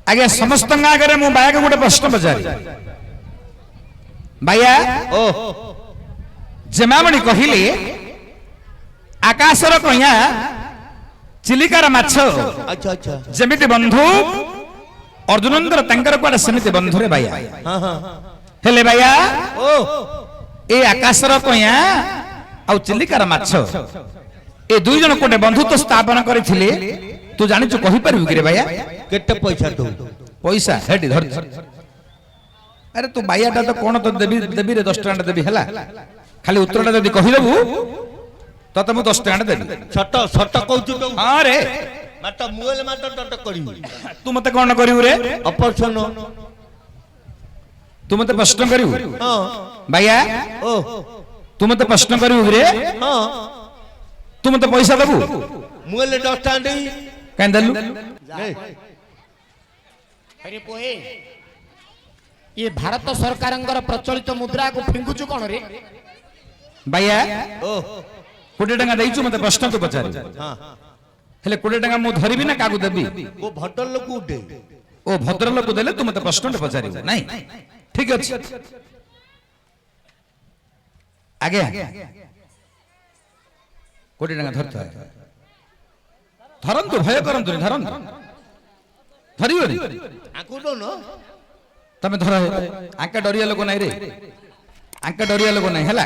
आगे समस्त आगे मु बाया को गोटे प्रश्न पचारि बाया ओ जेमामणि कहले आकाशर कहिया चिलिकार माछ अच्छा अच्छा जेमिति बंधु अर्जुनंदर तंकर कोडा समिति बंधु रे बाया हां हां हेले बाया ओ ए आकाशर कहिया आ चिलिकार माछ ए दुई जन कोटे बंधुत्व स्थापन करथिले तू जानि छु कहि परबि कि रे बाया केते पैसा दो पैसा हेडी धर अरे तू बायाटा तो कोन तो देबी देबी रे 10 टका देबी हला खाली उत्तरटा जदी कहि देबू तते मु 10 टका देबी छट छट कहू तो हां रे माता मुएल माता टट करी तू मते कोन करिउ रे ऑपरेशन तू मते प्रश्न करिउ हां बाया ओ तू मते प्रश्न करिउ रे हां तू मते पैसा देबू मुएल 10 टका देई काई देलु अरे पोहे ये भारत सरकारंगर प्रचलित मुद्रा को फिंगुचु कोन रे बाया ओ 20 टका देइछु मते प्रश्न तू पचारि हां हेले 20 टका मु धरिबि ना कागु देबी वो भटल लोक उठे ओ भद्र लोक देले तू मते प्रश्न पचारि नहीं ठीक अछि आगे 20 टका धरता है धरंतु भय करंतु धरंतु धरिबो आकु दो न तमे धर आंका डरिया लोक नाही रे आंका डरिया लोक नाही हला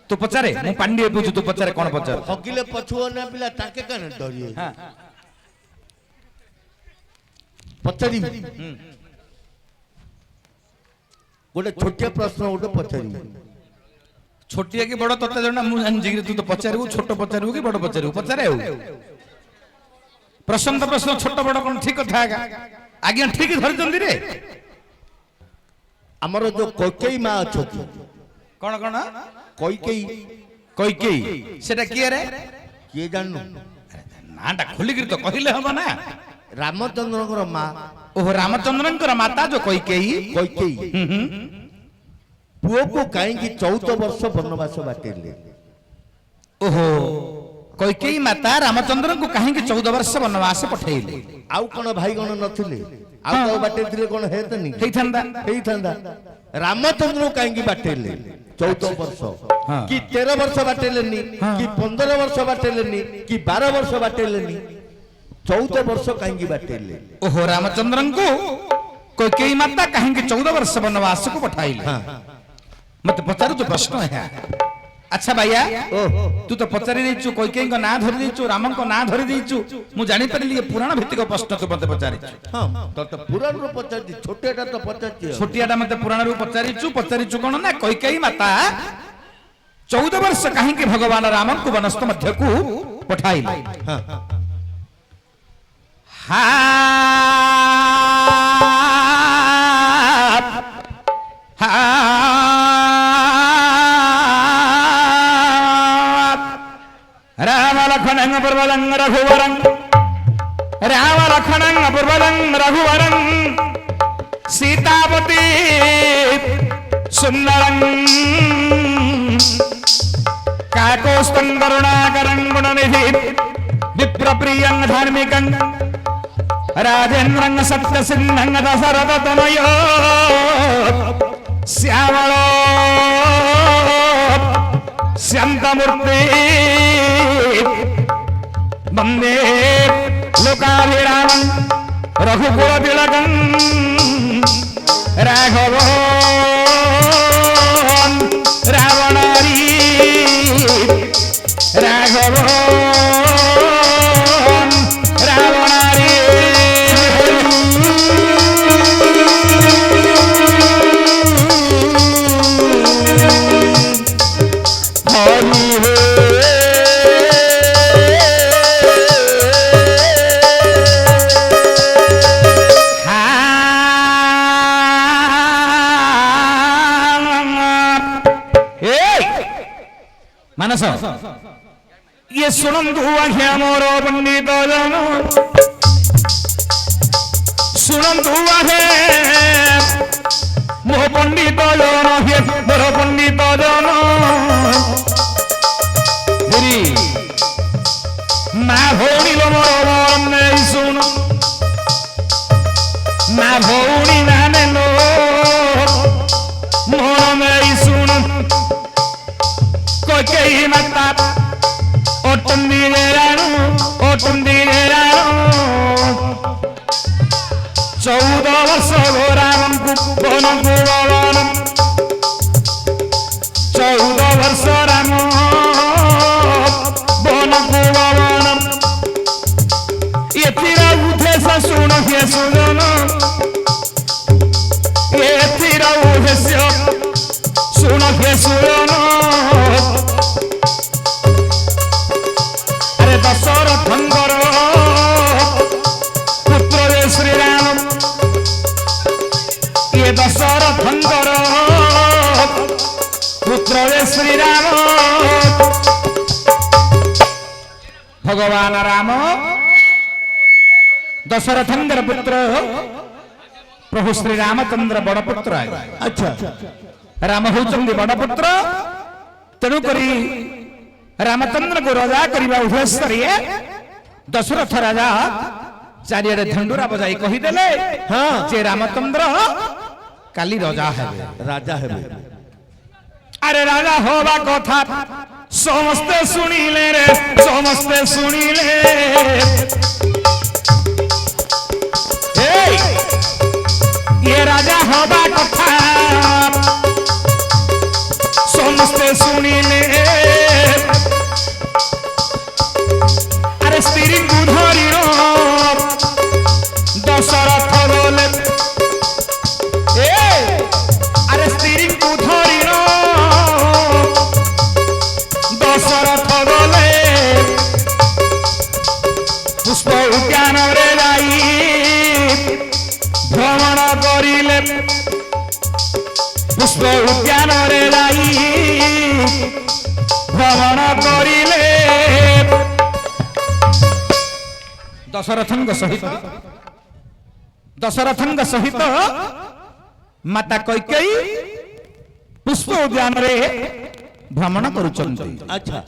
तू पचारे मु पांडी पूछु तू पचारे कोन पचार हगिले पछुओ ना पिला ताके कने डरिए हां पचारी गोटे छोटिया प्रश्न गोटे पचारी छोटिया की बड़ तते जणा मु जिगिरे तू तो पचारबू छोट पचारबू की बड़ पचारबू पचारे हो प्रश्न तो प्रश्न छोट बड़ कोन ठीक कथा आगे ठीक धरि जल्दी रे हमर जो कोकेई मा अछो कोन कोन कोई सेटा किए रे किए जाननु नाटा खोली गिर तो कहिले हबो ना रामचंद्र माँ ओह रामचंद्रन माता जो कोइकेई पुओ को कहीं 14 वर्ष वनवास बाटेले ओहो कोइकेई माता रामचंद्रन को कहीं 14 वर्ष वनवास पठेइले आउ कोन भाई गण नथिले आउ तो बाटे थिले कोन हेतनी हेइथंदा रामचंद्र कहीं बाटेले 14 वर्ष कि 13 वर्ष बाटेलेनी कि 15 वर्ष बाटेलेनी कि 12 वर्ष बाटेलेनी 14 वर्ष कहीं बाटेले ओहो रामचंद्रन को कोइकेई माता कहीं 14 वर्ष वनवास को पठाइले मत पचारू जो प्रश्न है अच्छा भैया तू तो पचारि देछु कोइकेई को ना धरि देछु रामन को ना धरि देछु मु जानि परली ये पुराण भित्तिक प्रश्न तो मते पचारि हां तो पुराण रो पचारि छोटेटा तो पचारि छोटियाटा मते पुराण रो पचारिछु कोन ना कोइकेई माता 14 वर्ष कहीं के भगवान रामन को वनस्थ मध्य को पठाइले हां राम लखनंग प्रबलंग रघुवरं राम लखनंग प्रबलंग रघुवरं सीतापति सुंदरं काकोस्तं करुणाकरं गुणनिधि विप्रप्रियं धार्मिकं राजेन्द्रं सत्यसिंहं दशरथतनयो श्यामलो श्याममूर्ति वंदे लोकाभिरामं रघुकुल तिलकं राघवं रावणारी राघवं रावणारी मानस ये सुनंतु आज्ञा मोर पंडित जन सुनंतु आहे मोह पंडित जन हे मोर पंडित जन ना भौणी लो मोर मन नहीं सुन ମା ଭଉଣୀ ମାନେ ଲୋ ମୋର ନେଇ ଶୁଣ କୈକେୟୀ ମାତା ଅଟନ୍ତି ରାଣୁ 14 ବର୍ଷ ରାମଙ୍କୁ ବନକୁ ବନ 14 ବର୍ଷ ରାମ ବନକୁ ବନ ଏଥିର ଉଦ୍ଦେଶ୍ୟ ଶୁଣ ହେ ସୁଜନ ଏଥିର ଉଦ୍ଦେଶ୍ୟ ଶୁଣ ହେ ସୁଜନ ଆରେ ଦଶରଥଙ୍କର ପୁତ୍ର ରେ ଶ୍ରୀରାମ ଏ ଦଶରଥଙ୍କର ପୁତ୍ର ରେ ଶ୍ରୀରାମ ଭଗବାନ ରାମ ଦଶରଥଙ୍କର ପୁତ୍ର ପ୍ରଭୁ ଶ୍ରୀ ରାମଚନ୍ଦ୍ର ବଡ଼ ପୁତ୍ର। ଆଚ୍ଛା ରାମ ହେଉଛନ୍ତି ବଡ଼ ପୁତ୍ର ତେଣୁ କରି ରାମଚନ୍ଦ୍ରଙ୍କୁ ରଜା କରିବା ଉଦ୍ଦେଶ୍ୟରେ ଦଶରଥ ରାଜା ଚାରିଆଡେ ଢେଣ୍ଡୁରା ବଜାଇ କହିଦେଲେ ଯେ ରାମଚନ୍ଦ୍ର କାଲି ରଜା ହେବେ ରାଜା ହେବେ। ଆରେ ରାଜା ହବା କଥା ସମସ୍ତେ ଶୁଣିଲେ ରେ ସମସ୍ତେ ଶୁଣିଲେ ये राजा हवा कथा समस्ते सुनिले अरे स्त्री धरी दशरथ बोले अरे स्त्री धरी दशरथ बोले पुष्प उद्यान रे जाई भ्रमण करिले पुष्प उद्यान रे जाई भ्रमण करिले दशरथंग सहित माता कैकेयी पुष्प उद्यान रे भ्रमण करुचंती। अच्छा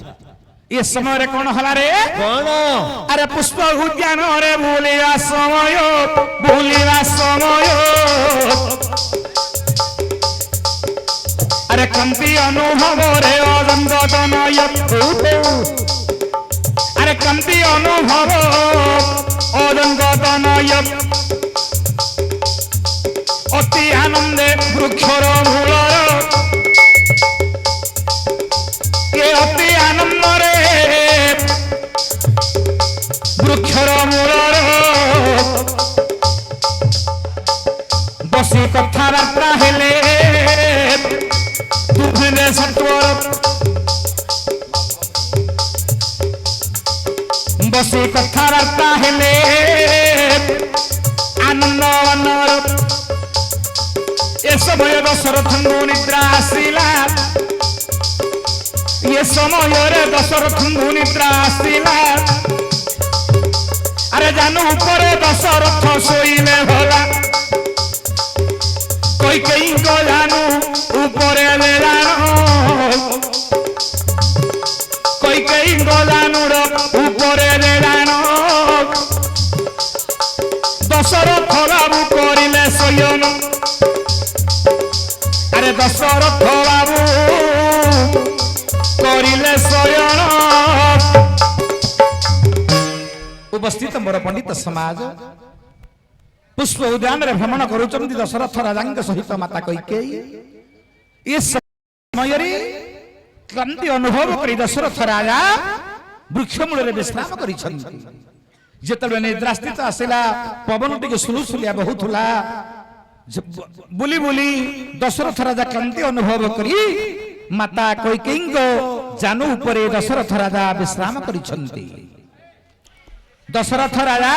ये समय रे कौन हला रे कौन अरे पुष्प उद्यान रे भूलिया समय अरे कंती अनुभव रे अदंत तनय अरे कंती अनुभव अदंत तनय अति आनंदे वृक्षर मूलर ये अति आनंद रे वृक्षर मूलर बसी कथबार्ता हेले दुखने सत्वर बसी कथबार्ता हेले आनंद अनर ए समय दशरथंगु निद्रा आसिला ये समय रे दशरथंगु निद्रा आसिला अरे जानू ऊपर दशरथ शोइले भला कैकेयी को जानू ऊपर ले जानो कैकेयी को जानू ऊपर ले जानो दशरथ बाबू करिले शयन अरे दशरथ बाबू करिले शयन उपस्थित मोर पंडित समाज पुष्प उद्यान रे भ्रमण करुचंती दशरथ राजा सहित माता कैकेयी ये समय क्रांति अनुभव करी दशरथ राजा वृक्ष मूल विश्राम करिछंती जेतबे निद्रा स्थित आसिला पवन टिके सुलुसुलिया बहुथुला बुली बुली दशरथ राजा क्रांति अनुभव करी माता कैकेयी को जानू उपरे दशरथ राजा विश्राम करिछंती। दशरथ राजा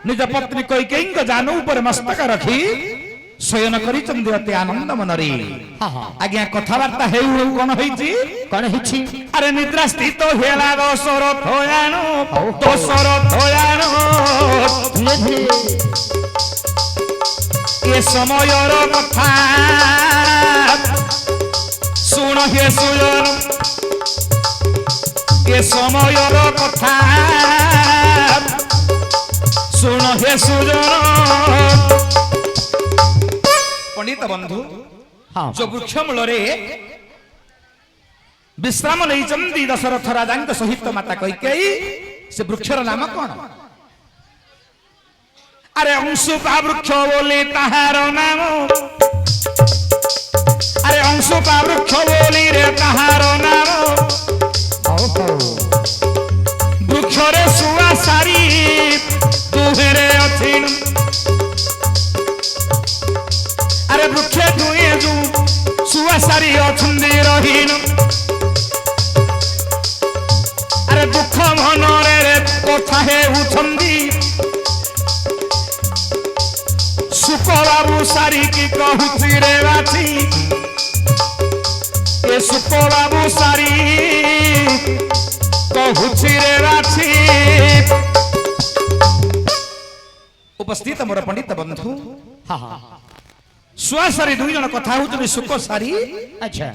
निज पत्नी कैकेयी को जानू ऊपर मस्तक रखी शयन करिचंदी अति आनंद मनरी। आज्ञा कथबार्ता हेउ कोन होईची अरे निद्रा स्थित हेला दशरथ यानो ये समयर कथा सुन हे सुजन ये समयर कथा सुन हे सुजन बंधु हाँ जो वृक्ष मूल विश्राम नहीं दशरथ राजा सहित माता कैकेयी से वृक्षर नाम कौन अरे अंशुपा वृक्ष बोले ताहार नाम अरे अंशुपा वृक्ष बोली रे ताहार नाम वृक्षरे सुआ सारी दुहेरे अथिन अरे वृक्षे दुए जु सुआ सारी अछुंदी रहीन अरे दुख मनरे रे कथा हे उछंदी सुख बाबू सारी की कहूची रे बाची ए सुख बाबू सारी कहूची रे बाची उपस्थित मोर पंडित बंधु हाँ हाँ सुआ सारी दुई जन कथा होउछन सुख सारी अच्छा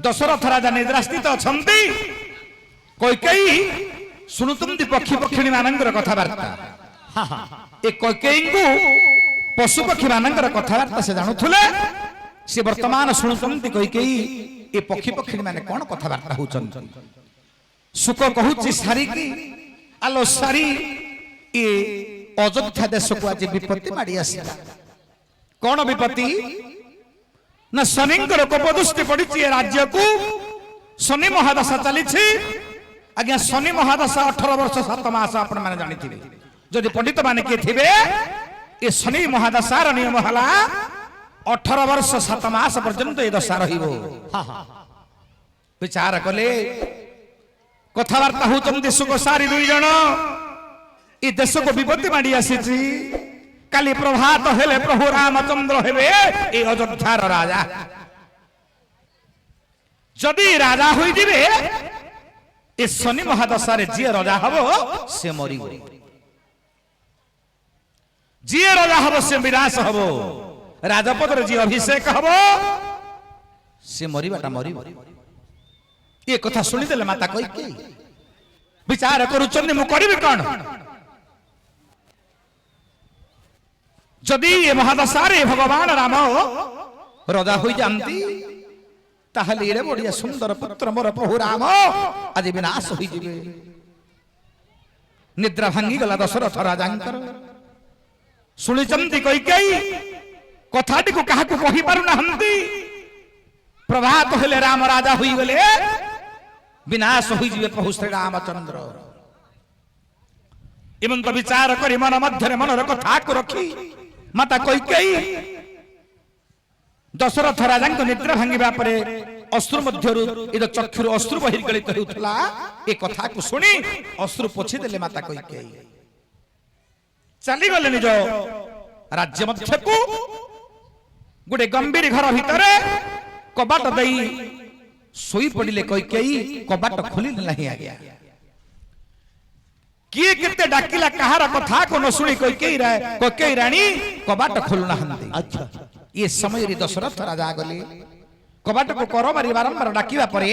दशरथ राजा निद्रा स्थित अछंती कैकेयी शुणुतंती पक्षी पक्षिणी मानंकर कथावार्ता हाँ हाँ ए कैकेयी को पशु पक्षी मानंकर कथावार्ता से जानुथुले से वर्तमान शुणुतंती कैकेयी ए पक्षी पक्षिणी माने कोन कथावार्ता होउछन सुख कहूची सारी की आलो सारी ए अयोध्या देश को आज विपत्ति माड़ी आसिला कोन विपत्ति ना शनिंकर कोपदृष्टि पड़ी राज्य को शनि महादशा चली आज्ञा शनि महादशा 18 वर्ष 7 मास आपण माने जानिथिबे जदि पंडित माने के थिबे ए शनि महादशार नियम हला 18 वर्ष 7 मास पर्यंत ए दशा रहिबो विचार कले कथावार्ता होचंती सुख सारी दुई जण ए देश को विपत्ति माडी आसीची काली प्रभात हेले प्रभु रामचंद्र हेबे ए अयोध्यार राजा जदि राजा होई दिबे ए शनि महादशा जी राजा हबो से मरिबो जी राजा हबो से विनाश हबो राजपद जी अभिषेक हबो से मरिबाटा मरिबो ये कथा सुनी देले माता कैकेयी विचार करूचन्नी मु करिबि कोन जदि ये महादशा रे भगवान राम राजा होई जानती ताहले एड़े बढ़िया सुंदर पुत्र मोर प्रभु राम आज विनाश होई जिवे निद्रा भांगी गला दशरथ राजांकर सुनी चंदी कैकेयी कथाटी को काहा को कहि पारु नाहंती प्रभात हेले राम राजा होई गले विनाश होई जिवे प्रभु श्री रामचंद्र एमंत विचार करी मन मध्य मनर कथा को रखी माता कैकेयी दशरथ राजा निद्रा भांगिबा परे अश्रु मध्यरु ए चक्षुर अश्रु बहिर्गलित हेउथला ए कथा को सुनी अश्रु पोछि देले माता कैकेयी चली गले निज राज्य मध्य को गुडे गंभीर घर भितरे कबाट दई सोई पड़िले कैकेयी कबाट खोली नहीं आज्ञा किए केते डाकिला कहार कथा को न सुनी कैकेयी रानी कबाट खोलु नाहंती अच्छा ये समय रे दशरथ राजा गले कबाट को कर मारी बारंबार डाकिबा परे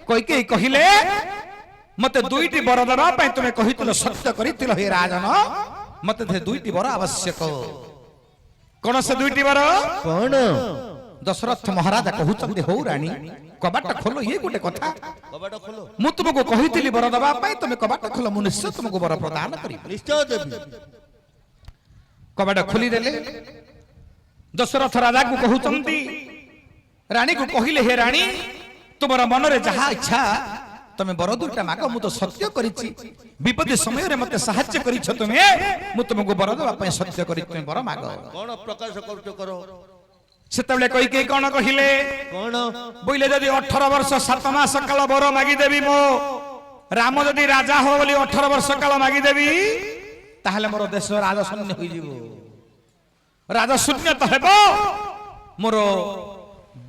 कैकेयी कहिले मते दुईटी वर दबा पय तुमे कहितलो सत्य करितिलो हे राजन मते थे दुईटी वर आवश्यक कोन से दुईटी वर कौन दशरथ महाराजा कहउचंदी हो रानी कबाट खोलो ये गोटे कथा कबाट खोलो मु तुमको कहितली वर दबा पय तुमे कबाट खोलो मु निश्चय तुमको वर प्रदान करी निश्चय देबी कबाट खोली देले दशरथ राजा को कहउचंदी रानी को कहिले हे रानी तुमरा मन रे जहा इच्छा तमे वर दुटा माग मु तो सत्य करिछि विपत्ति समय रे मते सहाय्य करिछ तुमे मु तुमको वर दबा पय सत्य करि तुमे वर माग कौन प्रकाश करते करो सेतबले कैकेयी कोन कहिले कौन बोइले जदि 18 वर्ष 7 मास काल वर मागी देबी मो राम जदि राजा हो बोली 18 वर्ष काल मागी देबी ताहले मोर देश राजा शून्य होई जीवो राजा शून्य तो हेबो मोर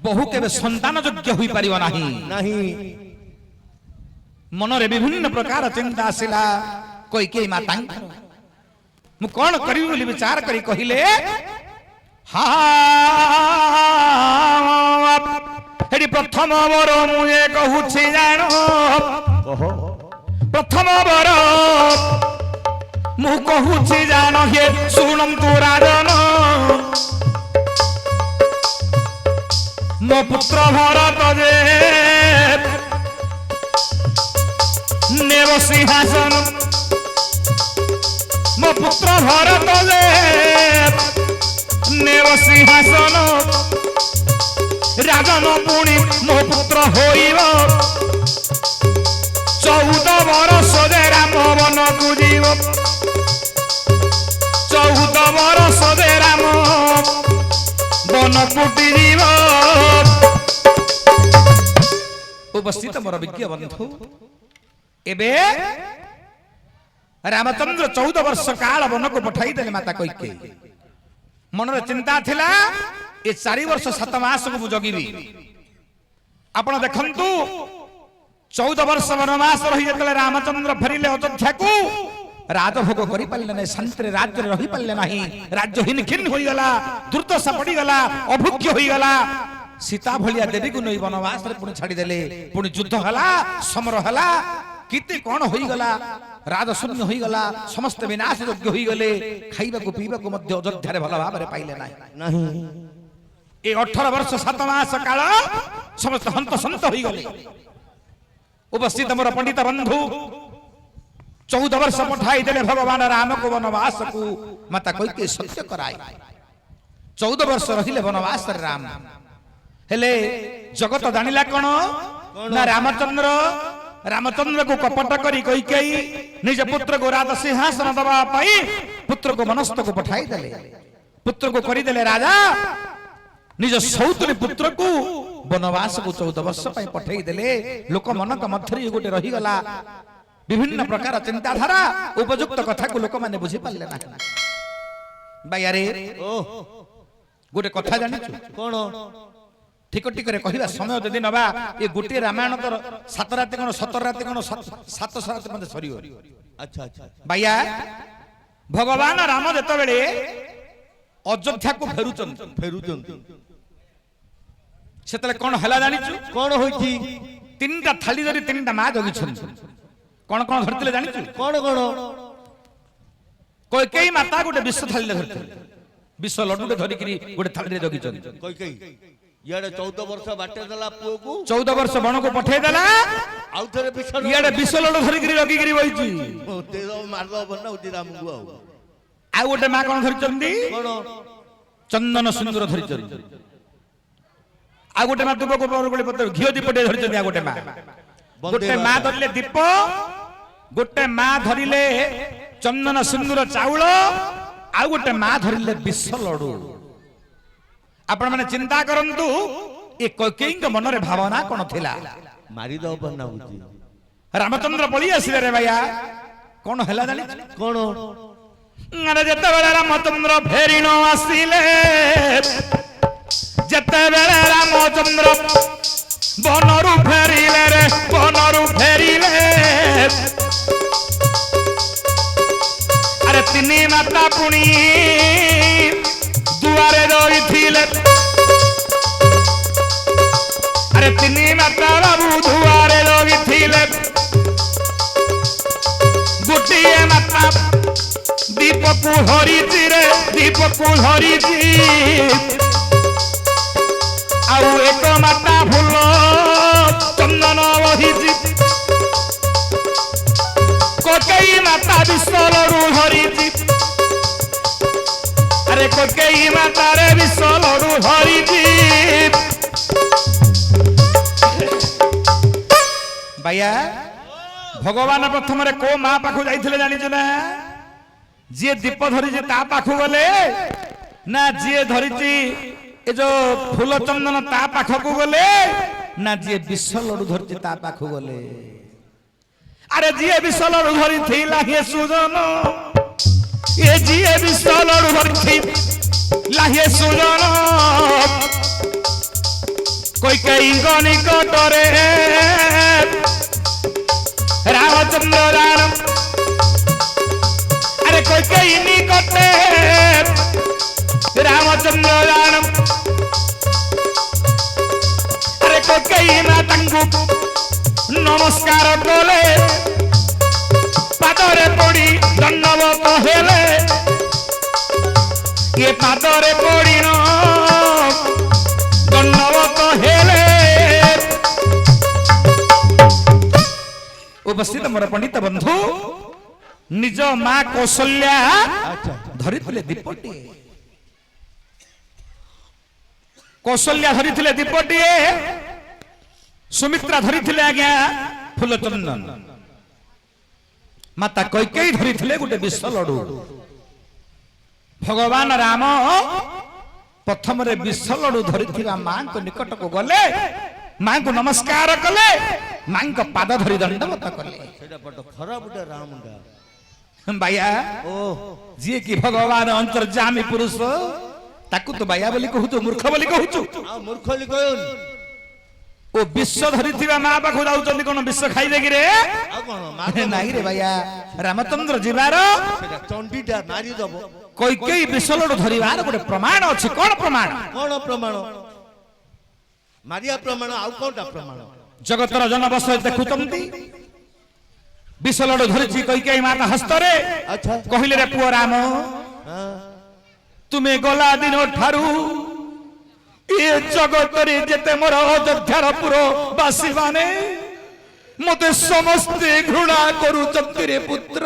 बहु केबे संतान योग्य होई परिबो नाही नहीं मन रे विभिन्न प्रकार चिंता आसिला कैकेयी माता मु कोन करिबि बोली विचार करी कहिले हा हेडी प्रथम वर मुए कहूछि जानो ओहो प्रथम वर मु कहूछि जानो हे सुनम तू राजन पुत्र भरत जे नेव सिंहासन मो पुत्र भरत जे नेव सिंहासन राजन पुणी मो पुत्र होइब 14 वर्ष जे राम वन को जीव 14 वर्ष जे राम वन कुटी जीव। उपस्थित मोर विज्ञ बंधु एबे रामचंद्र 14 वर्ष काल वन को पठाई देले माता कैकेयी मनरे चिंता थिला ए 4 वर्ष 7 मास को जगिबी आपण देखंतु 14 वर्ष वनवास रही जतले रामचंद्र फेरिले अयोध्या को राजभोग करि पाले नै शांति राज्य रही पाले नाही राज्य हिनखिन होई गला दुर्दशा पड़ी गला अभुक्य होई गला सीता भलिया देवी को नै वनवास रे पुणी छाडी देले पुणी युद्ध हला समर हला किते कोन होई गला राज शून्य होई गला समस्त विनाश योग्य होई गले खाइबा को पीबा को मध्य अयोध्या रे भला भाबरे पाइले नाही ए 18 वर्ष 7 मास काल समस्त हंत संत होई गले। उपस्थित मोर पंडित बंधु 14 वर्ष पठाई देले भगवान राम को वनवास को माता कैकेयी सत्य कराई 14 वर्ष रहिले वनवास राम हेले जगत जानिला कोन ना रामचंद्र को कपट करी कैकेयी निज पुत्र को राज सिंहासन दबा पाई पुत्र को मनस्थ को पठाई देले पुत्र को करी देले राजा निज सौतरी पुत्र को वनवास को 14 वर्ष पई पठाई देले लोक मन का मध्यरी गोटे रही गला विभिन्न प्रकार चिंताधारा उपयुक्त कथा को लोक माने बुझी पाले ना भाई अरे गोटे कथा जानि कोन ठीक टिकरे कहिबा समय जदि नबा ए गोटे रामायण तर 7 रात कोन 17 रात कोन 7 रात मध्ये सरियो। अच्छा अच्छा भाइया भगवान राम जते बेले अयोध्या को फेरुचन सेतले कोन हला जानिछु कोन होइछि 3टा थाली धरि 3टा मा जगिछन कोन कोन धरतिले जानिछु कोन कोन कैकेयी माता गोटे विश्व थाली धरतिले विश्व लड्डू धरि करी गोटे थाली रे जगिछन कैकेयी याडे 14 वर्ष बाटे दला पुओ को 14 वर्ष बण को पठे दला आउ थरे विश्व याडे विश्व लड्डू धरि करी रगी करी बइछि ओ तेरो मारलो बन्ना उति राम को आउ गोटे मा कोन धरिचंदी कोन चंदन सुंदर धरिचंदी आ गोटे मा दुब को गोटे पत्र घियो दीपटे धरिचंदी आ गोटे मा धरिले दीप गोटे मा धरिले चंदन सुंदर चाउल आ गोटे मा धरिले विश्व लड्डू आपण माने चिंता करंतु ए कैकेयी के मन रे भावना कोन थिला मारी दो बन्ना उची रामचंद्र पळी आसिले रे भैया कोन हला जानि कोन अरे जते बेले रामचंद्र फेरिनो आसिले जते बेले रामचंद्र बनरु फेरिले रे बनरु फेरिले अरे तिनी माता पुणी दुआरे रहिथिले अरे तिनी माता बाबू दुआरे रहिथिले गोटिए माता दीप को हरिची रे दीप को हरिची आउ एक माता फूल चंदन बहिची कैकेयी माता विश्व लड्डू हरिची अरे कैकेयी माता रे विश्व लड्डू हरिची भैया भगवान प्रथम रे को मां पाखु जाइथिले जानिछ ना जे दीप धरी जे ता पाखु गले ना जे धरिची ए जो फूल चंदन ता पाखकु गले ना जे विश्व लड्डू धरिची ता पाखु गले अरे जे विश्व लड्डू धरि थिला हे सुजन ए जे विश्व लड्डू धरि थिला हे सुजन कैकेयी निकटरे रामचंद्र राम अरे कैकेयी निकटे रामचंद्र राम अरे कैकेयी माता नमस्कार कले पादरे पड़ी दंडवत हेले ये पादरे पड़ी दंडवत हेले उपस्थित मोर पंडित बंधु निज मां कौशल्या धरिथिले दीपटी कौशल्या धरिथिले दीपटी सुमित्रा धरिथिले आज्ञा फूल चंदन माता कैकेयी धरिथिले गोटे विष लडू भगवान राम प्रथम रे विष लडू धरिथिबा मां को निकट को गले मां को नमस्कार कले मां को पाद धरि दंडवत कले सेटा बड खराब डे राम डा बाया ओ जी की भगवान अंतर्जामी पुरुष ताकू तो बाया बोली कहू मूर्ख बोली कहू आ मूर्ख ली कहन ओ विश्व धरिथिबा मां पाखु जाउचंदी कोन विश्व खाइ देगी रे आ कोन नाही रे बाया रामचंद्र जीवार सेटा चंडीटा मारी दबो कैकेयी विष लडू धरिबार गोटे प्रमाण अछि कोन प्रमाण मारिया प्रमाण आउ कोनटा प्रमाण जगतर जनबस देखुचंती विष लडू धरिछि कैकेयी माता हस्तरे अच्छा कहिले रे पुओ राम तुमे गला दिन ठारू ए जगतरे जेते मोर अयोध्यार पुर बासी माने मते समस्ते घृणा करूचंती रे पुत्र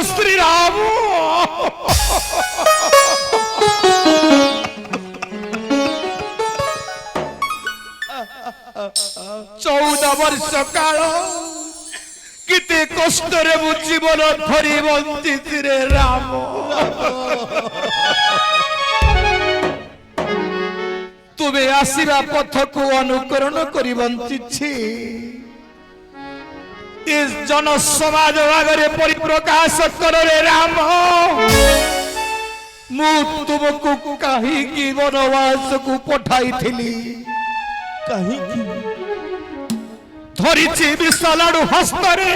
श्री राम 14 वर्ष काल किते कष्ट रे मु जीवन धरी बंचिछि रे राम तुमे आसीबा पथ को अनुकरण करी बंचिछि इस जन समाज आगे परिप्रकाश कर रे राम मु तुमको कहीं की वनवास को पठाई थिली कहीं की धरिछि विष लडू हस्तरे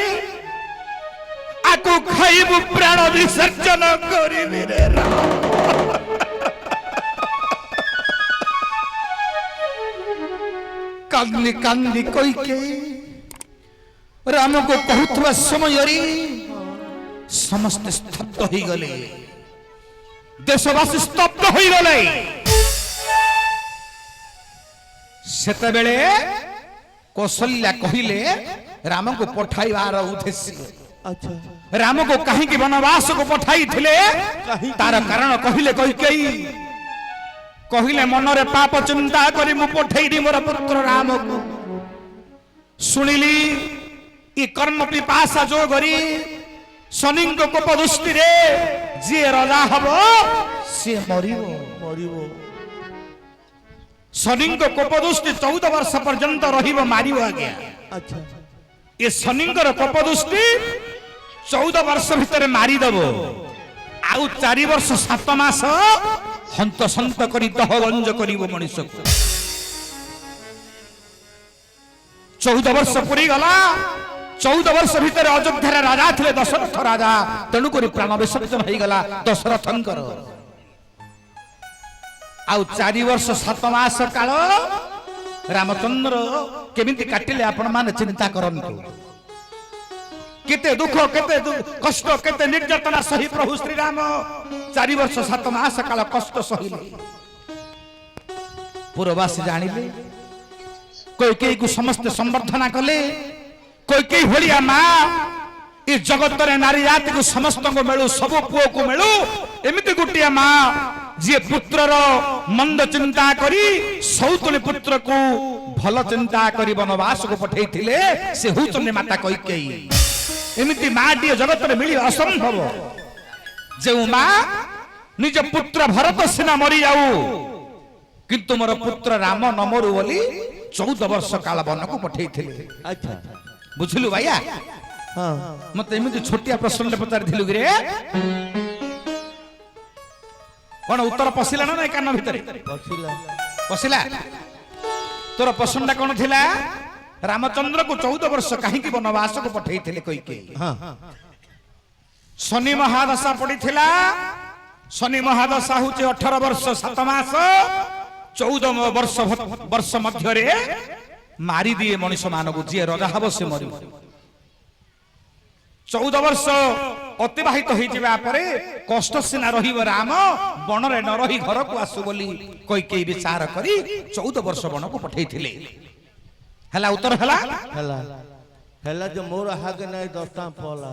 आकु खाइबु प्राण विसर्जन करिबि रे राम कांदी कांदी कैकेयी राम को कहूथुवा समय समस्त स्तब्ध हो गले देशवासी स्तब्ध हो गले सेते बेले कौशल्या कहिले राम को पठाइबार उद्देश्य अच्छा राम को कहीं की वनवास को पठाई थिले तार कारण कहिले कैकेयी कहिले मनरे पाप चिंता करी मु पठाई मोर पुत्र राम को सुनिली ई कर्म पिपासा जो गरी शनि को कोप दृष्टि रे जे राजा हबो से मरिबो मरिबो शनि को कोप दृष्टि 14 वर्ष पर्यंत रहिबो मारिबो आज्ञा अच्छा ये शनि को कोप दृष्टि 14 वर्ष भीतर मारी दबो आउ 4 वर्ष 7 मास हंत संत करी दहगंज करिबो मनुष्य 14 वर्ष पूरी गला 14 वर्ष भीतर अयोध्या राजा थे दशरथ राजा तेणुक प्राण विसर्जन हो गला दशरथंकर आउ 4 वर्ष 7 मास काल रामचंद्र केमिति काटिले आपण माने चिंता करंतु केते दुख केते कष्ट केते निर्यातना सही प्रभु श्री राम 4 वर्ष 7 मास काल कष्ट सहिले पूर्ववासी जानिले कैकेयी को समस्त संवर्धना कले कैकेयी भलिया मां ए जगत रे नारी जाति को समस्त को मिलू सब पुओ को मिलू एमिति गुटिया मां जे पुत्रर मंद चिंता करी सौतनी पुत्र को भल चिंता करी वनवास को पठै थिले से हुचने माता कैकेयी एमिति मां डी जगत रे मिली असंभव जे मां निज पुत्र भरत सिना मरी जाऊ किंतु मोर पुत्र राम न मरु बोली 14 वर्ष काल वन को पठै थिले अच्छा बुझलु भैया हां मत एमिति छोटिया प्रश्न पचारि थिलु रे कोन उत्तर पसिला ना कान भितरे पसिला तोर प्रश्नटा कोन थिला रामचंद्र को 14 वर्ष काहे की वनवास को पठै थिले कैकेयी हां शनि महादशा पड़ी थिला शनि महादशा होचे 18 वर्ष 7 मास 14 वर्ष मध्य रे मारी दिए मनुष्य मानव जी राजा हब से मरी 14 वर्ष ଅତିବାହିତ ହେଇଯିବା ପରେ କଷ୍ଟ ସିନା ରହିବ ରାମ ବଣରେ ନ ରହି ଘରକୁ ଆସୁ ବୋଲି କୈକେୟୀ ବିଚାର କରି 14 ବର୍ଷ ବଣକୁ ପଠେଇଥିଲେ। ହେଲା ଉତ୍ତର ହେଲା ହେଲା ହେଲା ଯେ ମୋର ହାକେ ନାଇଁ 10ଟା ପଲା